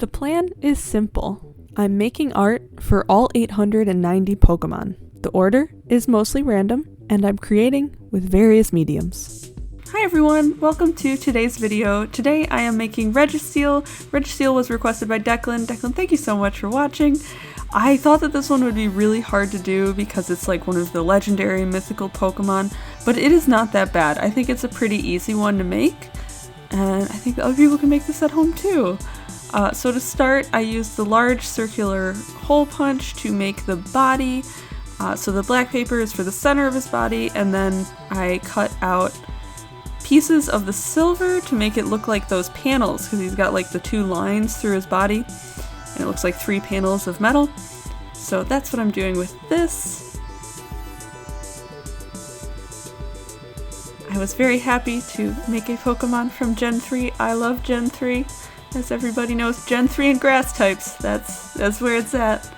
The plan is simple. I'm making art for all 890 Pokemon. The order is mostly random, and I'm creating with various mediums. Hi everyone, welcome to today's video. Today I am making Registeel. Registeel was requested by Declan. Declan, thank you so much for watching. I thought that this one would be really hard to do because it's like one of the legendary mythical Pokemon, but it is not that bad. I think it's a pretty easy one to make, and I think other people can make this at home too. So to start, I used the large circular hole punch to make the body. So the black paper is for the center of his body, and then I cut out pieces of the silver to make it look like those panels, because he's got like the two lines through his body, and it looks like 3 panels of metal. So that's what I'm doing with this. I was very happy to make a Pokemon from Gen 3. I love Gen 3. As everybody knows, Gen 3 and grass types, that's where it's at.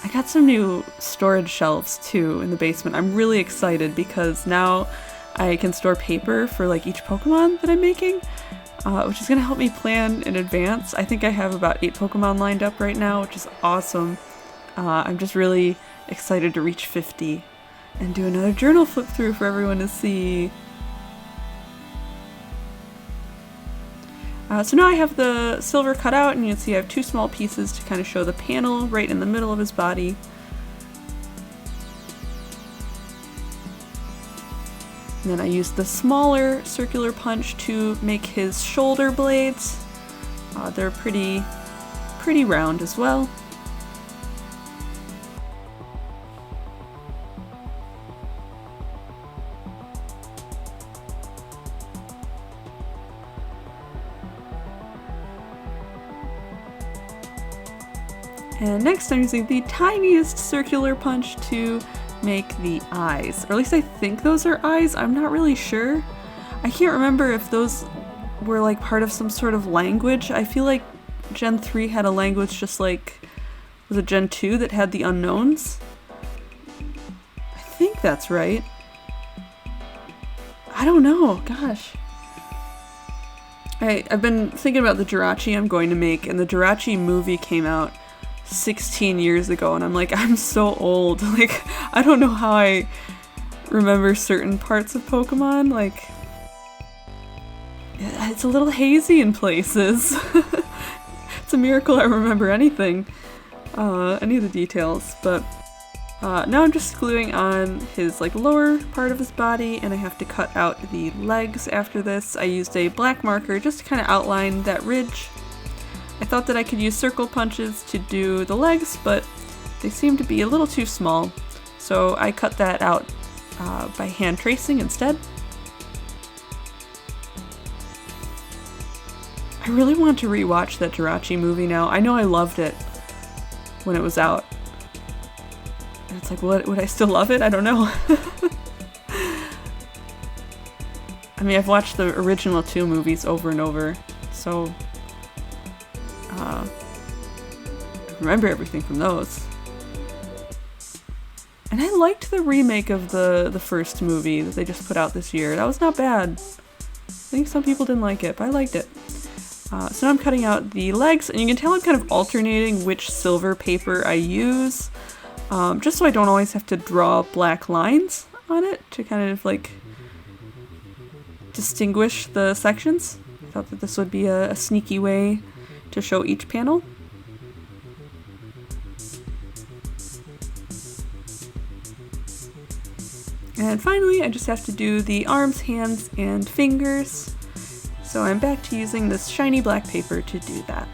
I got some new storage shelves too in the basement. I'm really excited because now I can store paper for like each Pokemon that I'm making, which is going to help me plan in advance. I think I have about 8 Pokemon lined up right now, which is awesome. I'm just really excited to reach 50 and do another journal flip through for everyone to see. So now I have the silver cut out, and you can see I have 2 small pieces to kind of show the panel right in the middle of his body. And then I used the smaller circular punch to make his shoulder blades. They're pretty round as well. And next I'm using the tiniest circular punch to make the eyes. Or at least I think those are eyes, I'm not really sure. I can't remember if those were like part of some sort of language. I feel like Gen 3 had a language just like, was it Gen 2 that had the unknowns? I think that's right. I don't know, gosh. I've been thinking about the Jirachi I'm going to make, and the Jirachi movie came out 16 years ago, and I'm like, I'm so old. Like, I don't know how I remember certain parts of Pokemon. Like, it's a little hazy in places. It's a miracle I remember anything, any of the details. But now I'm just gluing on his like lower part of his body, and I have to cut out the legs after this. I used a black marker just to kind of outline that ridge. I thought that I could use circle punches to do the legs, but they seem to be a little too small, so I cut that out by hand tracing instead. I really want to rewatch that Jirachi movie now. I know I loved it when it was out. And it's like, would I still love it? I don't know. I mean, I've watched the original 2 movies over and over, so I remember everything from those. And I liked the remake of the first movie that they just put out this year. That was not bad. I think some people didn't like it, but I liked it. So now I'm cutting out the legs, and you can tell I'm kind of alternating which silver paper I use, just so I don't always have to draw black lines on it to kind of like distinguish the sections. I thought that this would be a sneaky way to show each panel. And finally, I just have to do the arms, hands, and fingers. So I'm back to using this shiny black paper to do that.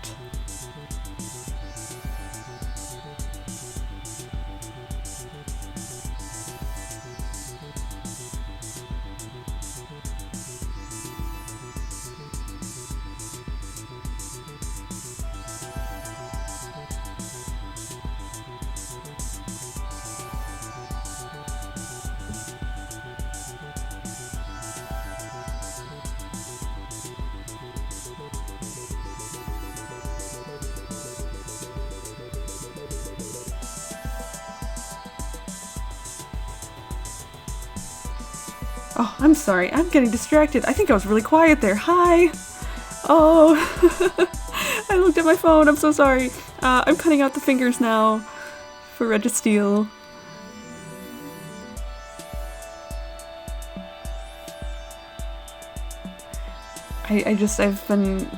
Oh, I'm sorry. I'm getting distracted. I think I was really quiet there. Hi! Oh, I looked at my phone. I'm so sorry. I'm cutting out the fingers now for Registeel. I've been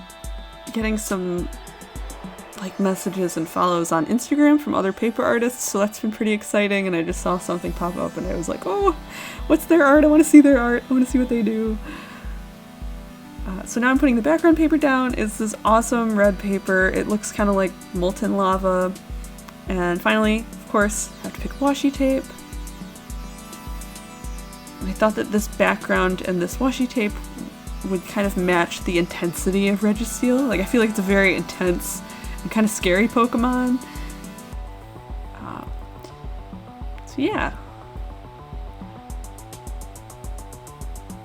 getting some like messages and follows on Instagram from other paper artists, so that's been pretty exciting, and I just saw something pop up and I was like, oh, what's their art? I want to see their art. I want to see what they do. So now I'm putting the background paper down. It's this awesome red paper. It looks kind of like molten lava. And finally, of course, I have to pick washi tape. And I thought that this background and this washi tape would kind of match the intensity of Registeel. Like, I feel like it's a very intense and kind of scary Pokemon. So yeah.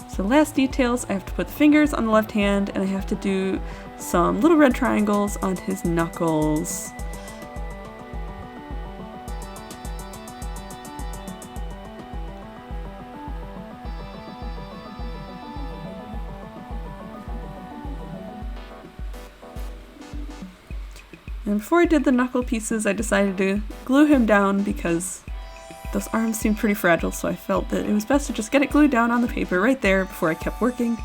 So last details, I have to put the fingers on the left hand, and I have to do some little red triangles on his knuckles. And before I did the knuckle pieces, I decided to glue him down because those arms seemed pretty fragile, so I felt that it was best to just get it glued down on the paper right there before I kept working.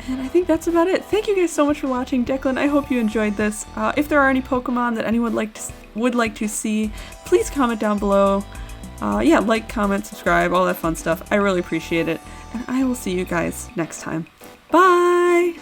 And I think that's about it. Thank you guys so much for watching. Declan, I hope you enjoyed this. If there are any Pokemon that anyone would like to see, please comment down below. Yeah, like, comment, subscribe, all that fun stuff. I really appreciate it. And I will see you guys next time. Bye!